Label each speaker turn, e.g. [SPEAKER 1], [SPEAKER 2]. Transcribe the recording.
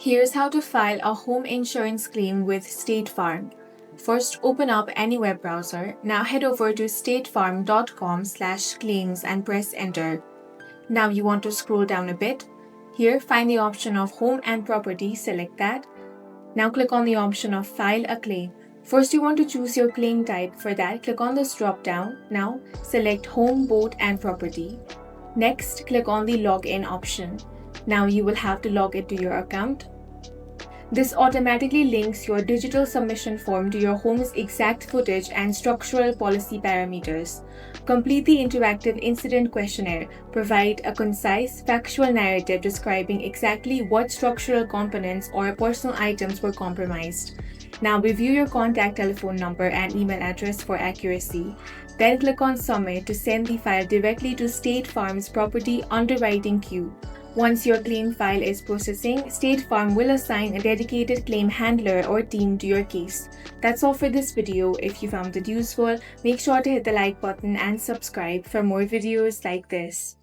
[SPEAKER 1] Here's how to file a home insurance claim with State Farm. First, open up any web browser. Now head over to statefarm.com/claims and press enter. Now you want to scroll down a bit. Here, find the option of Home and Property, select that. Now click on the option of File a Claim. First, you want to choose your claim type. For that, click on this drop down. Now, select Home, Boat and Property. Next, click on the Login option. Now you will have to log into your account. This automatically links your digital submission form to your home's exact footage and structural policy parameters. Complete the interactive incident questionnaire. Provide a concise, factual narrative describing exactly what structural components or personal items were compromised. Now review your contact telephone number and email address for accuracy. Then click on Submit to send the file directly to State Farm's property underwriting queue. Once your claim file is processing, State Farm will assign a dedicated claim handler or team to your case. That's all for this video. If you found it useful, make sure to hit the like button and subscribe for more videos like this.